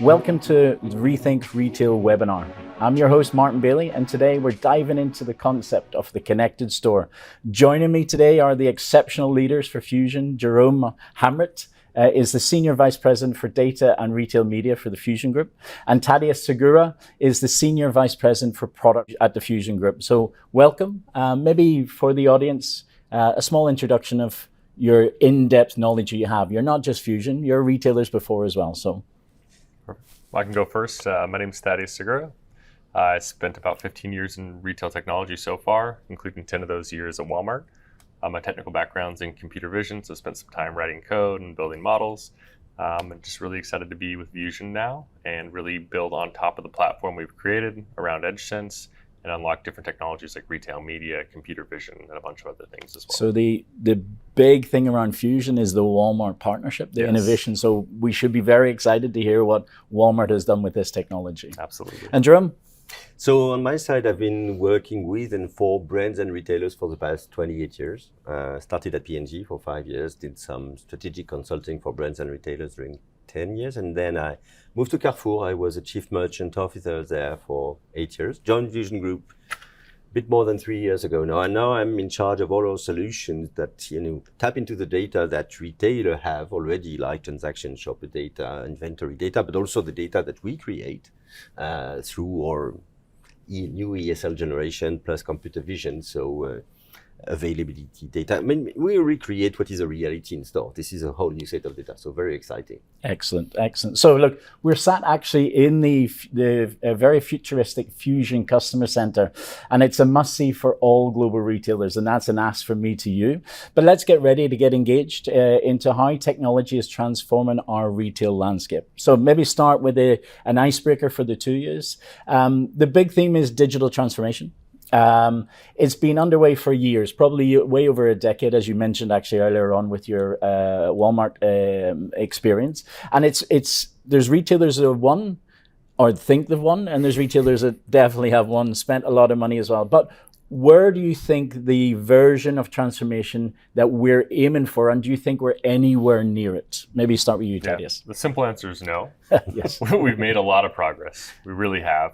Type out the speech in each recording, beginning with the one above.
Welcome to the Rethink Retail webinar. I'm your host, Martin Bailie, and today we're diving into the concept of the connected store. Joining me today are the exceptional leaders for Fusion. Jerome Hamrit is the Senior Vice President for Data and Retail Media for the VusionGroup, and Thaddeus Segura is the Senior Vice President for Product at the VusionGroup. So welcome. Maybe for the audience, a small introduction of your in-depth knowledge you have. You're not just Fusion, you're retailers before as well. So. I can go first. My name is Thaddeus Segura. I spent about 15 years in retail technology so far, including 10 of those years at Walmart. My technical background's in computer vision, so I spent some time writing code and building models. I'm just really excited to be with Fusion now and really build on top of the platform we've created around EdgeSense and unlock different technologies like retail media, computer vision, and a bunch of other things as well. So the big thing around Fusion is the Walmart partnership, the innovation. So we should be very excited to hear what Walmart has done with this technology. Absolutely. And Jerome? So on my side, I've been working with and for brands and retailers for the past 28 years. Started at P&G for 5 years, did some strategic consulting for brands and retailers during 10 years, and then I moved to Carrefour. I was a chief merchant officer there for 8 years, joined VusionGroup a bit more than 3 years ago now, and now I'm in charge of all our solutions that tap into the data that retailers have already, like transaction shopper data, inventory data, but also the data that we create through our new ESL generation plus computer vision. So availability data. I mean, we recreate what is a reality in store. This is a whole new set of data, so very exciting. Excellent, excellent. So look, we're sat actually in the very futuristic Fusion Customer Center, and it's a must-see for all global retailers, and that's an ask from me to you. But let's get ready to get engaged into how technology is transforming our retail landscape. So maybe start with an icebreaker for the two years. The big theme is digital transformation. It's been underway for years, probably way over a decade, as you mentioned actually earlier on with your Walmart experience. And there's retailers that have won or think they've won, and there's retailers that definitely have won, spent a lot of money as well. But where do you think the version of transformation that we're aiming for, and do you think we're anywhere near it? Maybe start with you, Thaddeus. The simple answer is no. Yes. We've made a lot of progress. We really have,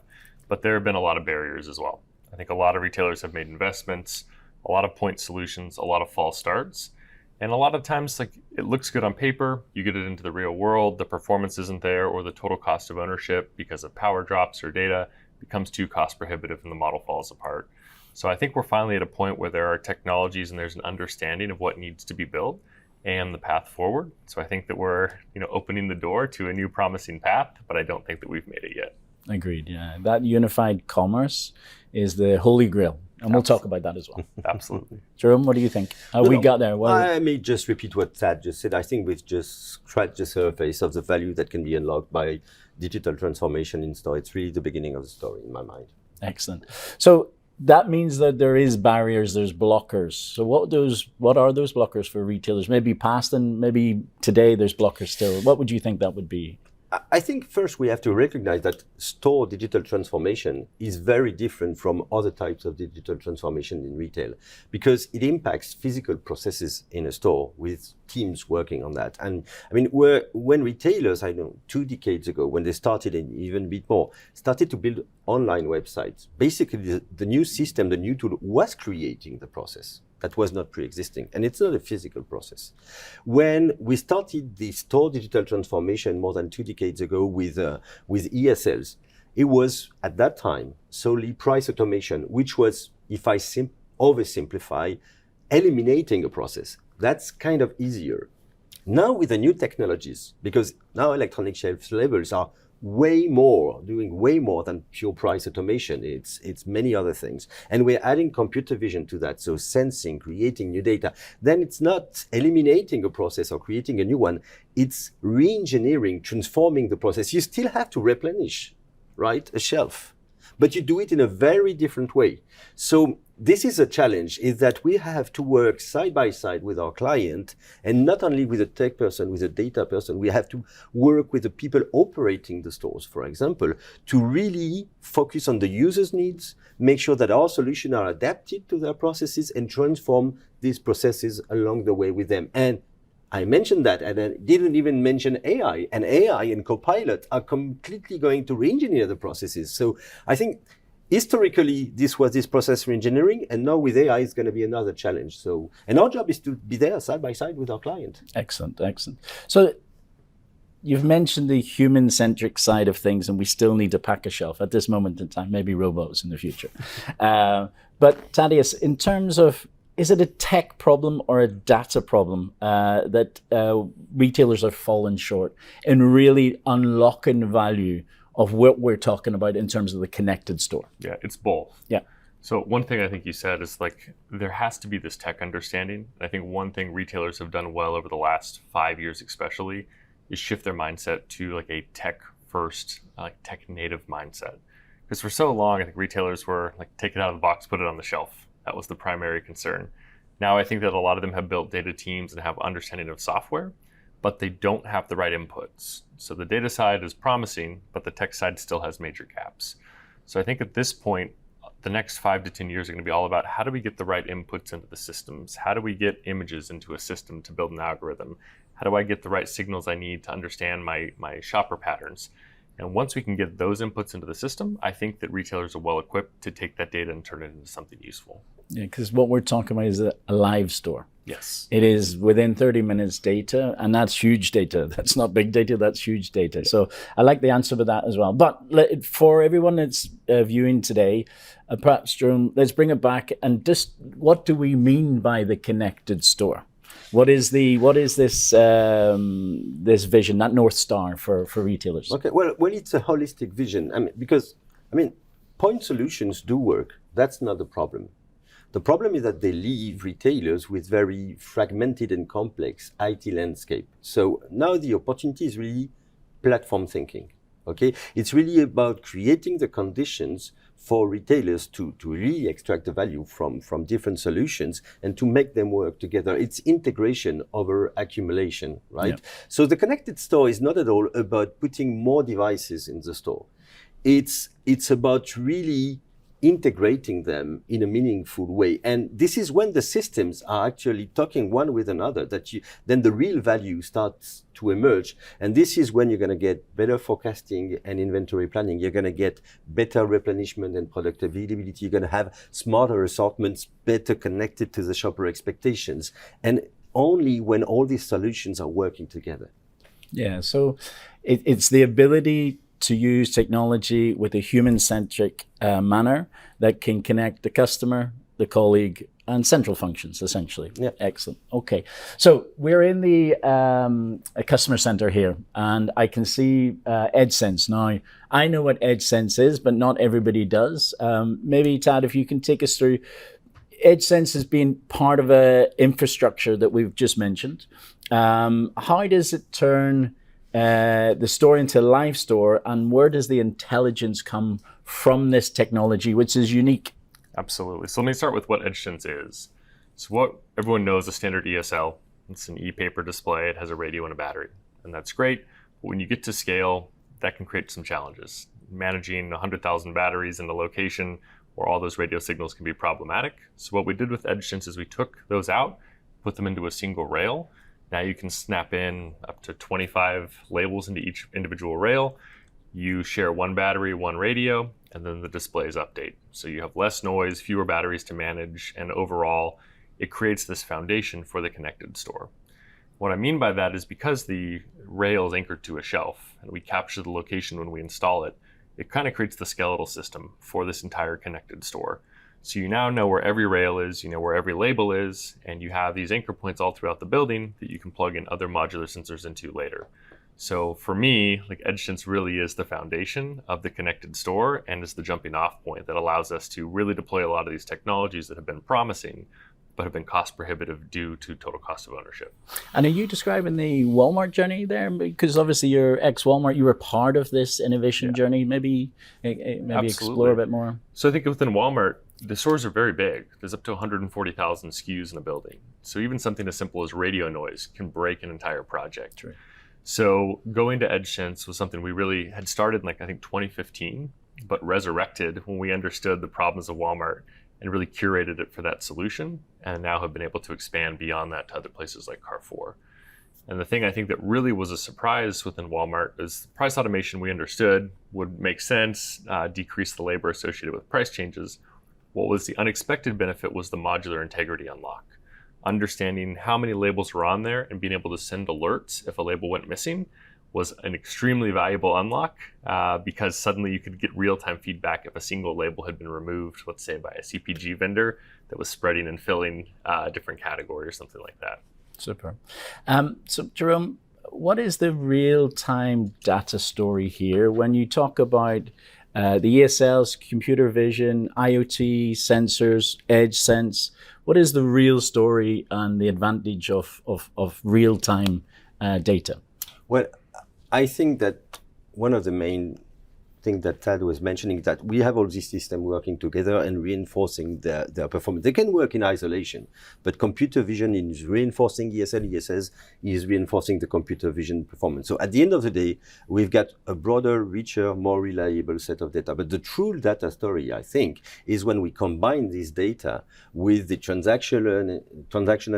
but there have been a lot of barriers as well. I think a lot of retailers have made investments, a lot of point solutions, a lot of false starts. And a lot of times, like, it looks good on paper, you get it into the real world, the performance isn't there, or the total cost of ownership because of power drops or data becomes too cost prohibitive and the model falls apart. So I think we're finally at a point where there are technologies and there's an understanding of what needs to be built and the path forward. So I think that we're opening the door to a new promising path, but I don't think that we've made it yet. Agreed, yeah. That unified commerce is the holy grail. And we'll talk about that as well. Absolutely. Jerome, what do you think? How we got there? I may just repeat what Thad just said. I think we've just scratched the surface of the value that can be unlocked by digital transformation in store. It's really the beginning of the story in my mind. Excellent. So that means that there is barriers, there's blockers. So what are those blockers for retailers? Maybe past and maybe today there's blockers still. What would you think that would be? I think first we have to recognize that store digital transformation is very different from other types of digital transformation in retail because it impacts physical processes in a store with teams working on that. And I mean, when retailers, 2 decades ago, when they started, and even a bit more, started to build online websites, basically the new system, the new tool was creating the process. That was not pre-existing, and it's not a physical process. When we started the store digital transformation more than 2 decades ago with ESLs, it was at that time solely price automation, which was, if I oversimplify, eliminating a process. That's kind of easier. Now with the new technologies, because now electronic shelf labels are doing way more than pure price automation. It's many other things. And we're adding computer vision to that. So sensing, creating new data. Then it's not eliminating a process or creating a new one. It's re-engineering, transforming the process. You still have to replenish, right? A shelf. But you do it in a very different way. So this is a challenge, is that we have to work side by side with our client, and not only with a tech person, with a data person, we have to work with the people operating the stores, for example, to really focus on the user's needs, make sure that our solutions are adapted to their processes and transform these processes along the way with them. And I mentioned that, and I didn't even mention AI. And AI and Copilot are completely going to re-engineer the processes. So I think historically, this was this process re-engineering, and now with AI, it's going to be another challenge. So, and our job is to be there side by side with our client. Excellent, excellent. So you've mentioned the human-centric side of things, and we still need to pack a shelf at this moment in time, maybe robots in the future. But Thaddeus, in terms of, is it a tech problem or a data problem that retailers have fallen short in really unlocking value of what we're talking about in terms of the connected store? Yeah, it's both. Yeah. So one thing I think you said is like, there has to be this tech understanding. I think one thing retailers have done well over the last 5 years especially is shift their mindset to like a tech first, like tech native mindset. Because for so long, I think retailers were like, take it out of the box, put it on the shelf. That was the primary concern. Now I think that a lot of them have built data teams and have understanding of software, but they don't have the right inputs. So the data side is promising, but the tech side still has major gaps. So I think at this point, the next 5 to 10 years are going to be all about how do we get the right inputs into the systems? How do we get images into a system to build an algorithm? How do I get the right signals I need to understand my shopper patterns? And once we can get those inputs into the system, I think that retailers are well equipped to take that data and turn it into something useful. Yeah, because what we're talking about is a live store. Yes. It is within 30 minutes data, and that's huge data. That's not big data, that's huge data. So I like the answer to that as well. But for everyone that's viewing today, perhaps, Jerome, let's bring it back and just what do we mean by the connected store? What is this this vision, that North Star for retailers? Okay, well, it's a holistic vision. Because point solutions do work. That's not the problem. The problem is that they leave retailers with very fragmented and complex IT landscape. So now the opportunity is really platform thinking. Okay, it's really about creating the conditions for retailers to really extract the value from different solutions and to make them work together. It's integration over accumulation, right? Yeah. So the connected store is not at all about putting more devices in the store. It's about really integrating them in a meaningful way. And this is when the systems are actually talking one with another, then the real value starts to emerge. And this is when you're going to get better forecasting and inventory planning. You're going to get better replenishment and product availability. You're going to have smarter assortments, better connected to the shopper expectations. And only when all these solutions are working together. Yeah, so it's the ability to use technology with a human-centric manner that can connect the customer, the colleague, and central functions, essentially. Yeah. Excellent. Okay. So we're in the customer center here, and I can see EdgeSense. Now, I know what EdgeSense is, but not everybody does. Maybe, Tad, if you can take us through, EdgeSense has been part of an infrastructure that we've just mentioned. How does it turn the store into a live store, and where does the intelligence come from this technology, which is unique? Absolutely. So let me start with what EdgeSense is. So what everyone knows, a standard ESL, it's an e-paper display, it has a radio and a battery, and that's great. But when you get to scale, that can create some challenges. Managing 100,000 batteries in a location where all those radio signals can be problematic. So what we did with EdgeSense is we took those out, put them into a single rail. Now you can snap in up to 25 labels into each individual rail. You share one battery, one radio, and then the displays update. So you have less noise, fewer batteries to manage, and overall, it creates this foundation for the connected store. What I mean by that is because the rail is anchored to a shelf, and we capture the location when we install it, it kind of creates the skeletal system for this entire connected store. So you now know where every rail is, you know where every label is, and you have these anchor points all throughout the building that you can plug in other modular sensors into later. So for me, like EdgeSense really is the foundation of the connected store and is the jumping off point that allows us to really deploy a lot of these technologies that have been promising, but have been cost prohibitive due to total cost of ownership. And are you describing the Walmart journey there? Because obviously you're ex-Walmart, you were part of this innovation journey. Maybe explore a bit more. So I think within Walmart, the stores are very big. There's up to 140,000 SKUs in a building. So even something as simple as radio noise can break an entire project. True. So going to EdgeSense was something we really had started in I think 2015, but resurrected when we understood the problems of Walmart and really curated it for that solution, and now have been able to expand beyond that to other places like Carrefour. And the thing I think that really was a surprise within Walmart is price automation we understood would make sense, decrease the labor associated with price changes. What was the unexpected benefit was the modular integrity unlock. Understanding how many labels were on there and being able to send alerts if a label went missing was an extremely valuable unlock because suddenly you could get real-time feedback if a single label had been removed, let's say by a CPG vendor that was spreading and filling a different category or something like that. Super. So Jerome, what is the real-time data story here when you talk about the ESLs, computer vision, IoT, sensors, edge sense? What is the real story and the advantage of real-time data? Well, I think that one of the main things that Thad was mentioning is that we have all these systems working together and reinforcing their performance. They can work in isolation, but computer vision is reinforcing ESL, ESS is reinforcing the computer vision performance. So at the end of the day, we've got a broader, richer, more reliable set of data. But the true data story, I think, is when we combine this data with the transactional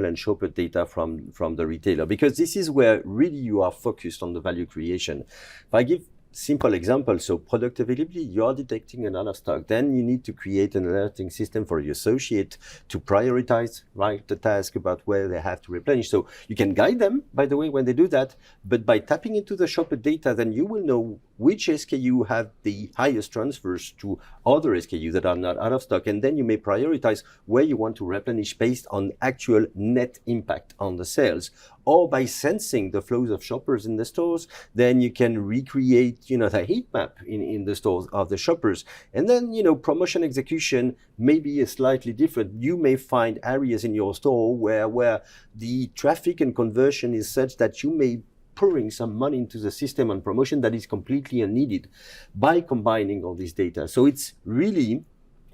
and shopper data from the retailer, because this is where really you are focused on the value creation. If I give simple example, so product availability, you are detecting an out of stock. Then you need to create an alerting system for your associate to prioritize, right, the task about where they have to replenish. So you can guide them, by the way, when they do that, but by tapping into the shopper data, then you will know which SKU have the highest transfers to other SKU that are not out of stock. And then you may prioritize where you want to replenish based on actual net impact on the sales. Or by sensing the flows of shoppers in the stores, then you can recreate, the heat map in the stores of the shoppers. And then, promotion execution may be slightly different. You may find areas in your store where the traffic and conversion is such that you may pouring some money into the system on promotion that is completely unneeded by combining all this data. So it's really,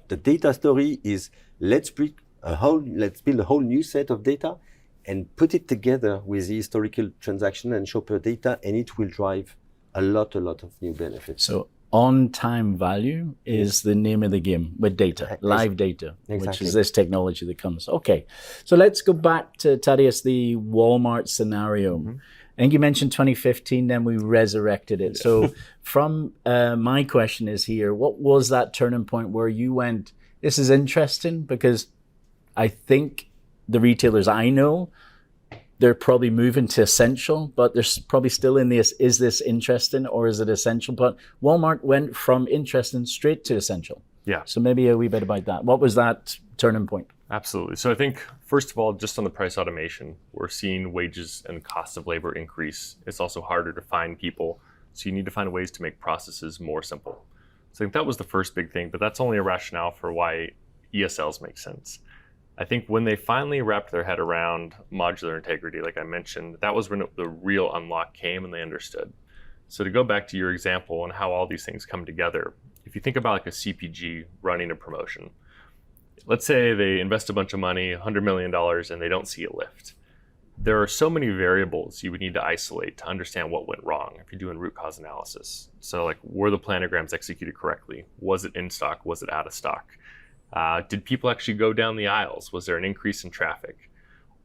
the data story is let's build a whole new set of data and put it together with the historical transaction and shopper data, and it will drive a lot of new benefits. So on-time value is the name of the game with data, live data, which is this technology that comes. Okay, so let's go back to, Thaddeus, the Walmart scenario. Mm-hmm. I think you mentioned 2015, then we resurrected it. So from my question is here, what was that turning point where you went, this is interesting? Because I think the retailers I know, they're probably moving to essential, but they're probably still in this, is this interesting or is it essential? But Walmart went from interesting straight to essential. Yeah. So maybe a wee bit about that. What was that turning point? Absolutely. So I think, first of all, just on the price automation, we're seeing wages and cost of labor increase. It's also harder to find people. So you need to find ways to make processes more simple. So I think that was the first big thing, but that's only a rationale for why ESLs make sense. I think when they finally wrapped their head around modular integrity, like I mentioned, that was when the real unlock came and they understood. So to go back to your example and how all these things come together, if you think about like a CPG running a promotion, let's say they invest a bunch of money, $100 million, and they don't see a lift. There are so many variables you would need to isolate to understand what went wrong if you're doing root cause analysis. So like, were the planograms executed correctly? Was it in stock? Was it out of stock? Did people actually go down the aisles? Was there an increase in traffic?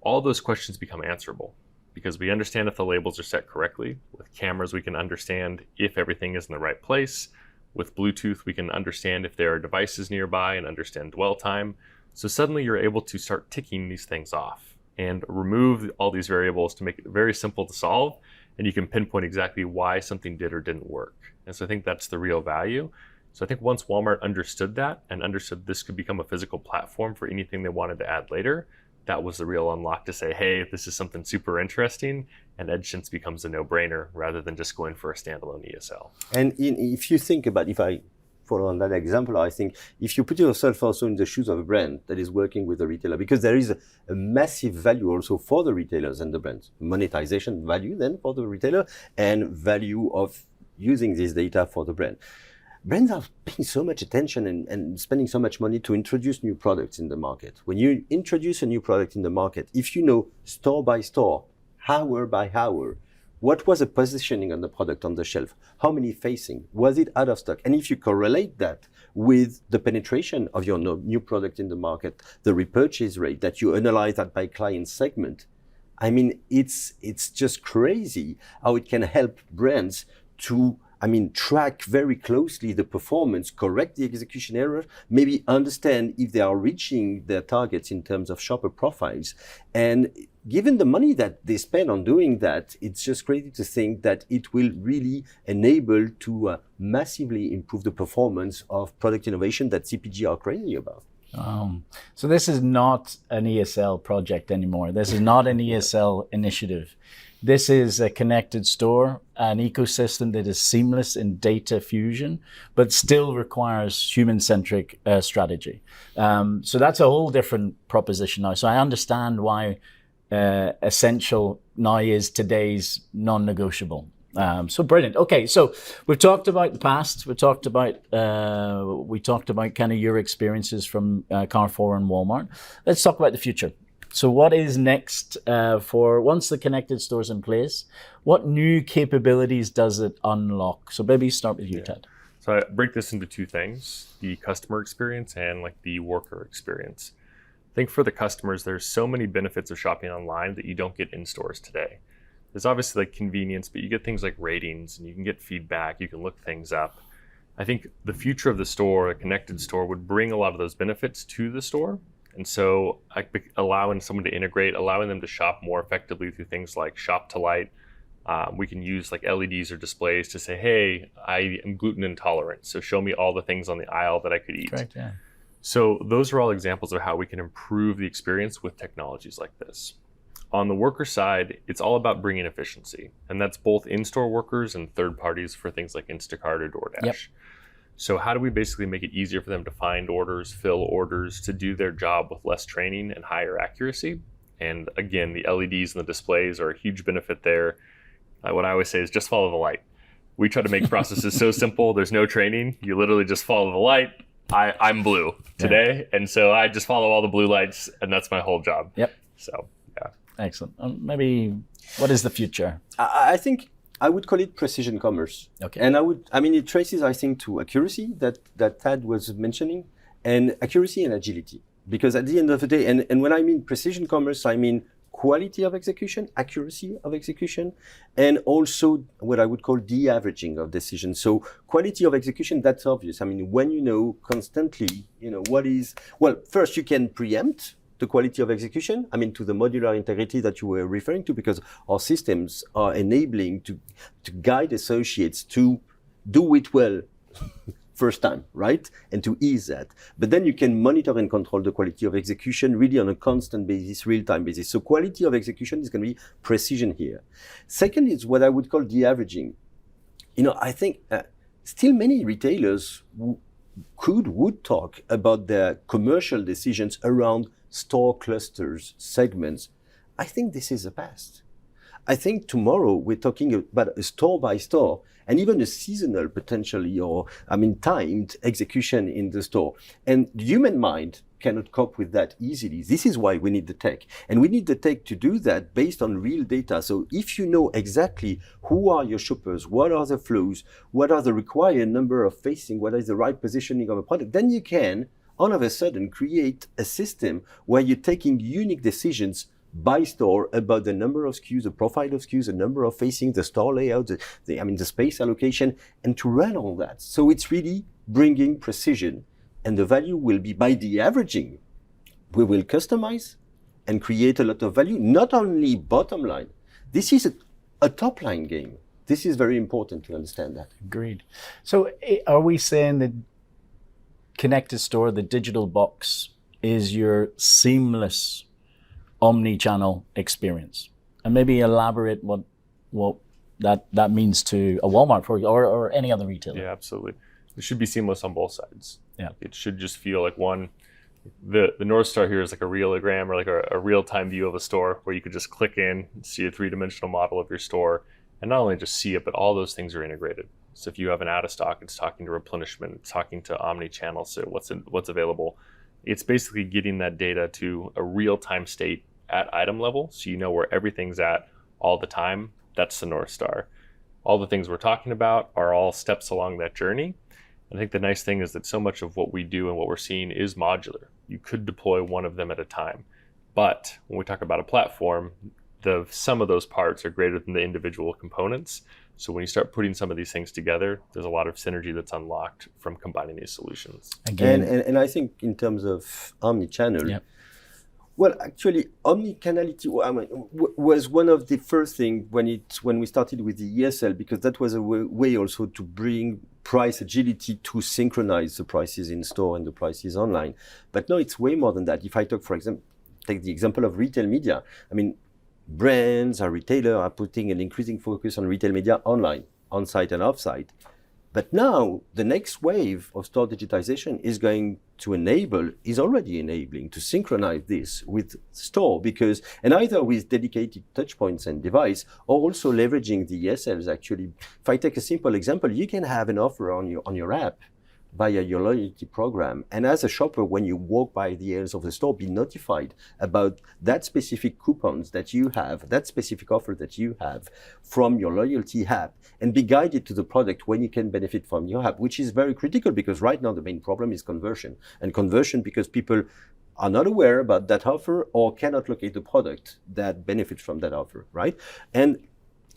All those questions become answerable because we understand if the labels are set correctly. With cameras, we can understand if everything is in the right place. With Bluetooth, we can understand if there are devices nearby and understand dwell time. So suddenly you're able to start ticking these things off and remove all these variables to make it very simple to solve. And you can pinpoint exactly why something did or didn't work. And so I think that's the real value. So I think once Walmart understood that and understood this could become a physical platform for anything they wanted to add later, that was the real unlock to say, hey, this is something super interesting, and EdgeSense becomes a no-brainer rather than just going for a standalone ESL. And if you think about, if I follow on that example, I think if you put yourself also in the shoes of a brand that is working with a retailer, because there is a massive value also for the retailers and the brands, monetization value then for the retailer and value of using this data for the brand. Brands are paying so much attention and spending so much money to introduce new products in the market. When you introduce a new product in the market, if you know store by store, hour by hour, what was the positioning on the product on the shelf? How many facing? Was it out of stock? And if you correlate that with the penetration of your new product in the market, the repurchase rate that you analyze that by client segment, I mean, it's just crazy how it can help brands to, I mean, track very closely the performance, correct the execution error, maybe understand if they are reaching their targets in terms of shopper profiles. And given the money that they spend on doing that, it's just crazy to think that it will really enable to massively improve the performance of product innovation that CPG are crazy about. So this is not an ESL project anymore. This is not an ESL initiative. This is a connected store, an ecosystem that is seamless in data fusion, but still requires human-centric strategy. So that's a whole different proposition now. So I understand why essential now is today's non-negotiable. So brilliant. Okay, so we've talked about the past. We talked about kind of your experiences from Carrefour and Walmart. Let's talk about the future. So what is next for once the connected store's in place? What new capabilities does it unlock? So maybe start with you, Ted. So I break this into two things: the customer experience and like the worker experience. I think for the customers, there's so many benefits of shopping online that you don't get in stores today. There's obviously like convenience, but you get things like ratings and you can get feedback, you can look things up. I think the future of the store, a connected store, would bring a lot of those benefits to the store. And so allowing someone to integrate, allowing them to shop more effectively through things like Shop to Light. We can use like LEDs or displays to say, hey, I am gluten intolerant, so show me all the things on the aisle that I could eat. Correct, yeah. So those are all examples of how we can improve the experience with technologies like this. On the worker side, it's all about bringing efficiency, and that's both in-store workers and third parties for things like Instacart or DoorDash. Yep. So how do we basically make it easier for them to find orders, fill orders, to do their job with less training and higher accuracy? And again, the LEDs and the displays are a huge benefit there. What I always say is just follow the light. We try to make processes so simple, there's no training. You literally just follow the light. I'm blue today, and so I just follow all the blue lights, and that's my whole job. Yep. So, yeah. Excellent. Maybe what is the future? I think I would call it precision commerce. Okay. And it traces, I think, to accuracy that Thad was mentioning, and accuracy and agility. Because at the end of the day, and when I mean precision commerce, I mean quality of execution, accuracy of execution, and also what I would call de-averaging of decisions. So quality of execution, that's obvious. I mean, when you know constantly, first you can preempt the quality of execution, to the modular integrity that you were referring to, because our systems are enabling to guide associates to do it well first time, right? And to ease that. But then you can monitor and control the quality of execution really on a constant basis, real-time basis. So quality of execution is going to be precision here. Second is what I would call de-averaging. I think still many retailers would talk about their commercial decisions around store clusters, segments. I think this is the past. I think tomorrow we're talking about a store by store and even a seasonal potentially timed execution in the store. And the human mind cannot cope with that easily. This is why we need the tech. And we need the tech to do that based on real data. So if you know exactly who are your shoppers, what are the flows, what are the required number of facing, what is the right positioning of a product, then you can all of a sudden create a system where you're taking unique decisions by store about the number of SKUs, the profile of SKUs, the number of facing, the store layout, the space allocation, and to run all that. So it's really bringing precision, and the value will be by the averaging. We will customize and create a lot of value, not only bottom line. This is a top line game. This is very important to understand that. Agreed. So are we saying that connected store, the digital box, is your seamless omni-channel experience? And maybe elaborate what that means to a Walmart or any other retailer. Yeah, absolutely. It should be seamless on both sides. Yeah. It should just feel like one. The North Star here is like a realogram or like a real-time view of a store where you could just click in and see a three-dimensional model of your store, and not only just see it, but all those things are integrated. So if you have an out of stock, it's talking to replenishment, it's talking to omni-channel, so what's available. It's basically getting that data to a real-time state at item level, so you know where everything's at all the time. That's the North Star. All the things we're talking about are all steps along that journey. I think the nice thing is that so much of what we do and what we're seeing is modular. You could deploy one of them at a time. But when we talk about a platform, the sum of those parts are greater than the individual components. So when you start putting some of these things together, there's a lot of synergy that's unlocked from combining these solutions. Again, And I think in terms of omni-channel, Yep. well, actually, omnicanality was one of the first things when we started with the ESL, because that was a way also to bring price agility to synchronize the prices in store and the prices online. But no, it's way more than that. If I talk, for example, take the example of retail media. I mean, brands or retailers are putting an increasing focus on retail media online, on-site and off-site. But now the next wave of store digitization is already enabling to synchronize this with store, and either with dedicated touch points and device, or also leveraging the ESLs. Actually, if I take a simple example, you can have an offer on your app via your loyalty program. And as a shopper, when you walk by the aisles of the store, be notified about that specific coupons that you have, that specific offer that you have from your loyalty app, and be guided to the product when you can benefit from your app, which is very critical, because right now the main problem is conversion. And conversion because people are not aware about that offer or cannot locate the product that benefits from that offer, right? And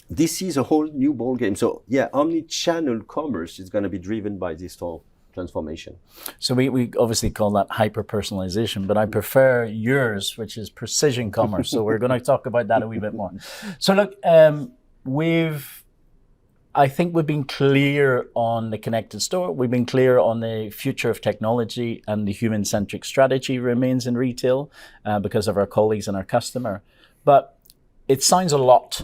this is a whole new ballgame. So yeah, omni-channel commerce is going to be driven by this store transformation. So we obviously call that hyper-personalization, but I prefer yours, which is precision commerce. So we're going to talk about that a wee bit more. So look, I think we've been clear on the connected store. We've been clear on the future of technology, and the human-centric strategy remains in retail because of our colleagues and our customer. But it sounds a lot,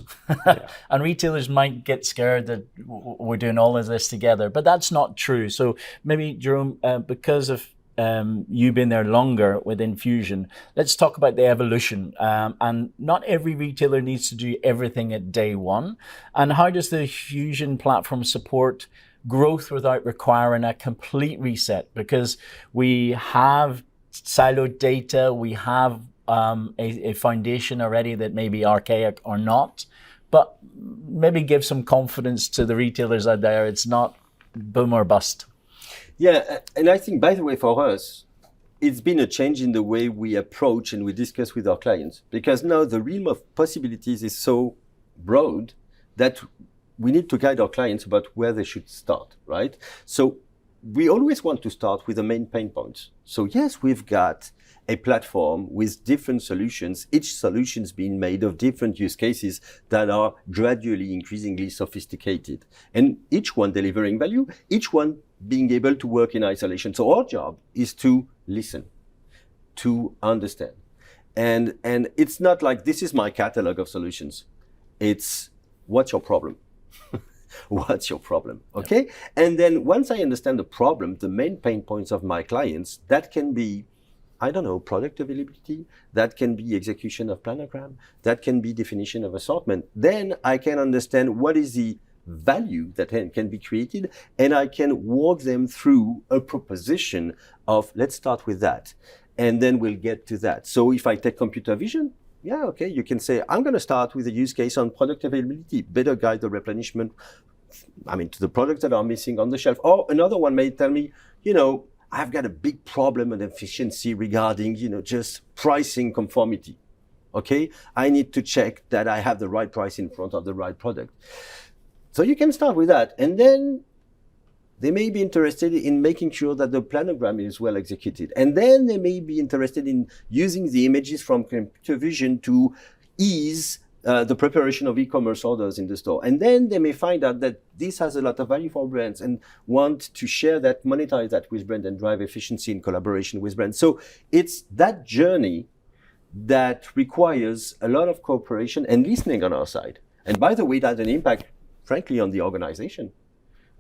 and retailers might get scared that we're doing all of this together, but that's not true. So maybe, Jerome, because of you been there longer within Fusion, let's talk about the evolution. And not every retailer needs to do everything at day one. And how does the Fusion platform support growth without requiring a complete reset? Because we have siloed data, we have a foundation already that may be archaic or not, but maybe give some confidence to the retailers out there. It's not boom or bust. Yeah, and I think, by the way, for us, it's been a change in the way we approach and we discuss with our clients, because now the realm of possibilities is so broad that we need to guide our clients about where they should start, right? So we always want to start with the main pain points. So yes, we've got a platform with different solutions, each solutions being made of different use cases that are gradually increasingly sophisticated, and each one delivering value, each one being able to work in isolation. So our job is to listen, to understand. And it's not like this is my catalog of solutions. It's what's your problem? What's your problem? Okay. Yep. And then once I understand the problem, the main pain points of my clients, that can be, I don't know, product availability, that can be execution of planogram, that can be definition of assortment. Then I can understand what is the value that can be created, and I can walk them through a proposition of, let's start with that, and then we'll get to that. So if I take computer vision, yeah, okay, you can say, I'm going to start with a use case on product availability, better guide the replenishment, to the products that are missing on the shelf. Or another one may tell me, I've got a big problem and efficiency regarding, just pricing conformity. Okay, I need to check that I have the right price in front of the right product. So you can start with that, and then they may be interested in making sure that the planogram is well executed. And then they may be interested in using the images from computer vision to ease the preparation of e-commerce orders in the store. And then they may find out that this has a lot of value for brands and want to share that, monetize that with brands, and drive efficiency in collaboration with brands. So it's that journey that requires a lot of cooperation and listening on our side. And by the way, that has an impact, frankly, on the organization,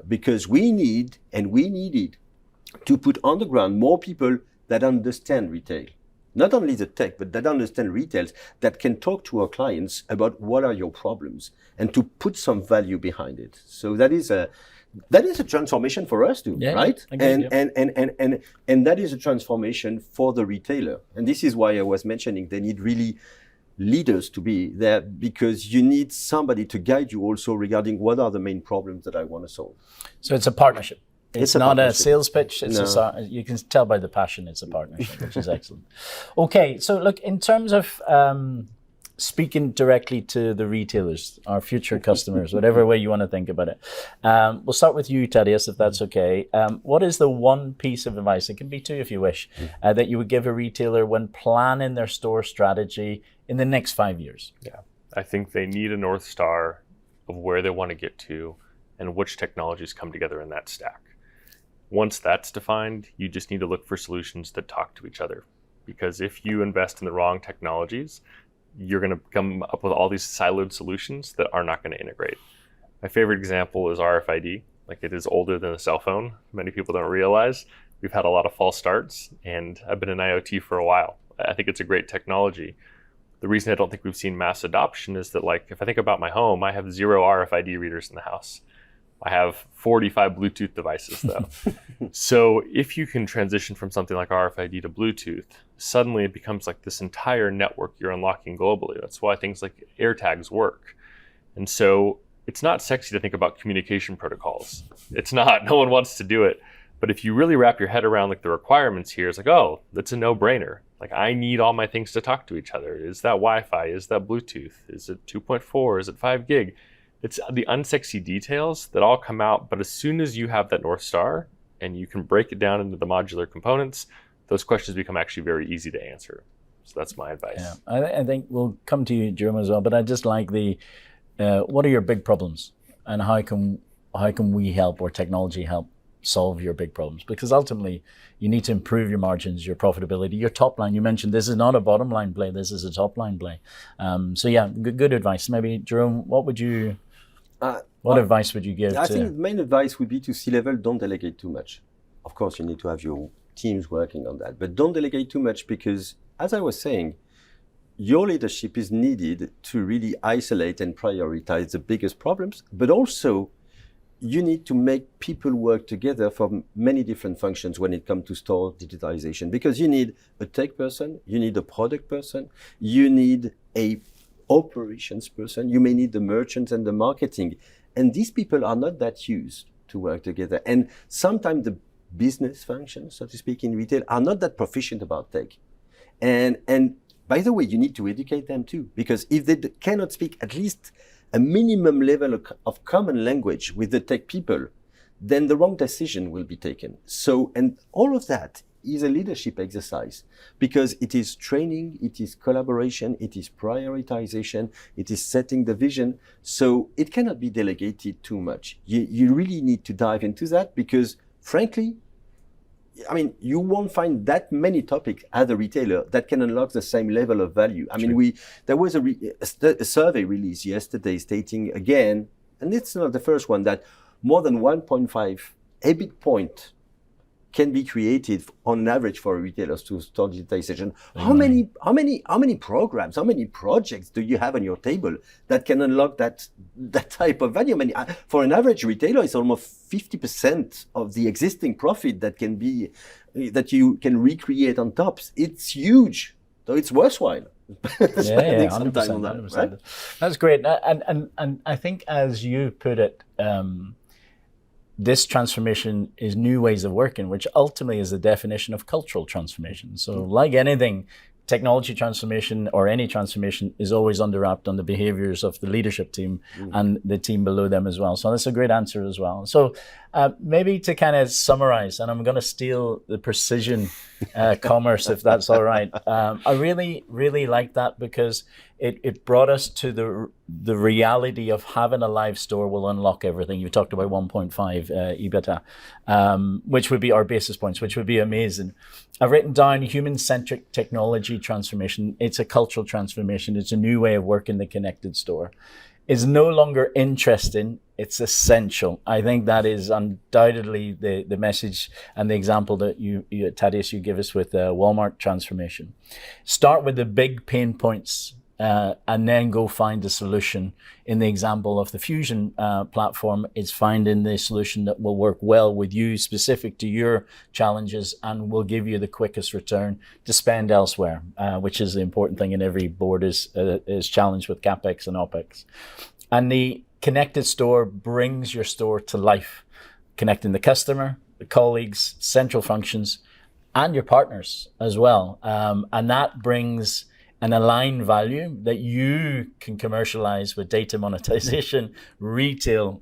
because we needed to put on the ground more people that understand retail. Not only the tech, but that understand retails, that can talk to our clients about what are your problems and to put some value behind it. So that is a transformation for us too, right? And that is a transformation for the retailer. And this is why I was mentioning they need really leaders to be there, because you need somebody to guide you also regarding what are the main problems that I want to solve. So it's a partnership. It's not a sales pitch. It's you can tell by the passion it's a partnership, which is excellent. Okay, so look, in terms of speaking directly to the retailers, our future customers, whatever way you want to think about it. We'll start with you, Thaddeus, if that's okay. What is the one piece of advice, it can be two if you wish, that you would give a retailer when planning their store strategy in the next 5 years? Yeah, I think they need a North Star of where they want to get to and which technologies come together in that stack. Once that's defined, you just need to look for solutions that talk to each other. Because if you invest in the wrong technologies, you're going to come up with all these siloed solutions that are not going to integrate. My favorite example is RFID. Like, it is older than a cell phone. Many people don't realize. We've had a lot of false starts, and I've been in IoT for a while. I think it's a great technology. The reason I don't think we've seen mass adoption is that, like, if I think about my home, I have 0 RFID readers in the house. I have 45 Bluetooth devices though. So if you can transition from something like RFID to Bluetooth, suddenly it becomes like this entire network you're unlocking globally. That's why things like AirTags work. And so it's not sexy to think about communication protocols. It's not, no one wants to do it. But if you really wrap your head around like the requirements here, it's like, oh, that's a no-brainer. Like, I need all my things to talk to each other. Is that Wi-Fi? Is that Bluetooth? Is it 2.4? Is it 5 gig? It's the unsexy details that all come out, but as soon as you have that North Star and you can break it down into the modular components, those questions become actually very easy to answer. So that's my advice. Yeah, I think we'll come to you, Jerome, as well, but I just like the, what are your big problems and how can we help, or technology help solve your big problems? Because ultimately you need to improve your margins, your profitability, your top line. You mentioned this is not a bottom line play, this is a top line play. So yeah, good advice. Maybe Jerome, what advice would you give? I think the main advice would be to C-level, don't delegate too much. Of course, you need to have your teams working on that, but don't delegate too much, because as I was saying, your leadership is needed to really isolate and prioritize the biggest problems, but also you need to make people work together from many different functions when it comes to store digitization, because you need a tech person, you need a product person, you need a operations person, you may need the merchants and the marketing. And these people are not that used to work together. And sometimes the business functions, so to speak, in retail are not that proficient about tech. And by the way, you need to educate them too, because if they cannot speak at least a minimum level of common language with the tech people, then the wrong decision will be taken. So, and all of that is a leadership exercise, because it is training, it is collaboration, it is prioritization, it is setting the vision. So it cannot be delegated too much. You really need to dive into that, because frankly, I mean, you won't find that many topics as a retailer that can unlock the same level of value. I mean, there was a survey released yesterday stating again, and it's not the first one, that more than 1.5 EBIT point can be created on average for retailers to start digitization. How many programs, how many projects do you have on your table that can unlock that type of value? I mean, for an average retailer, it's almost 50% of the existing profit that you can recreate on top. It's huge, so it's worthwhile. Yeah, 100%, right? That's great. And I think, as you put it, this transformation is new ways of working, which ultimately is the definition of cultural transformation. So like anything, technology transformation or any transformation is always underwrapped on the behaviors of the leadership team and the team below them as well. So that's a great answer as well. So maybe to kind of summarize, and I'm going to steal the precision commerce, if that's all right. I really, really like that, because it brought us to the reality of having a live store will unlock everything. You talked about 1.5 EBITDA, which would be our basis points, which would be amazing. I've written down human-centric technology transformation. It's a cultural transformation. It's a new way of working the connected store. It's no longer interesting, it's essential. I think that is undoubtedly the message and the example that you Thaddeus, you give us with Walmart transformation. Start with the big pain points, and then go find a solution. In the example of the Fusion platform, it's finding the solution that will work well with you, specific to your challenges, and will give you the quickest return to spend elsewhere, which is the important thing, and every board is challenged with CapEx and OpEx. And the connected store brings your store to life, connecting the customer, the colleagues, central functions, and your partners as well. And that brings and align value that you can commercialize with data monetization, retail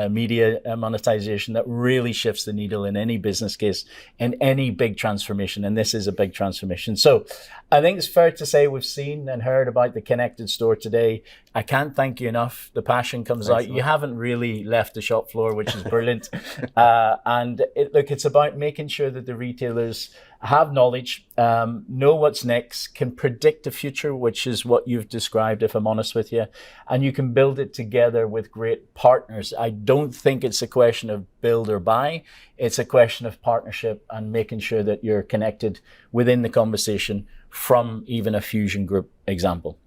media monetization, that really shifts the needle in any business case, in any big transformation. And this is a big transformation. So I think it's fair to say we've seen and heard about the connected store today. I can't thank you enough. The passion comes out. You haven't really left the shop floor, which is brilliant. It's about making sure that the retailers have knowledge, know what's next, can predict the future, which is what you've described, if I'm honest with you, and you can build it together with great partners. I don't think it's a question of build or buy. It's a question of partnership and making sure that you're connected within the conversation from even a VusionGroup example.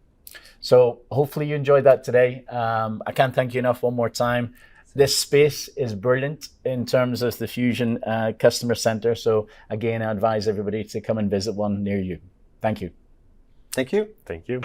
So hopefully you enjoyed that today. I can't thank you enough one more time. This space is brilliant in terms of the Fusion Customer Center. So again, I advise everybody to come and visit one near you. Thank you. Thank you. Thank you.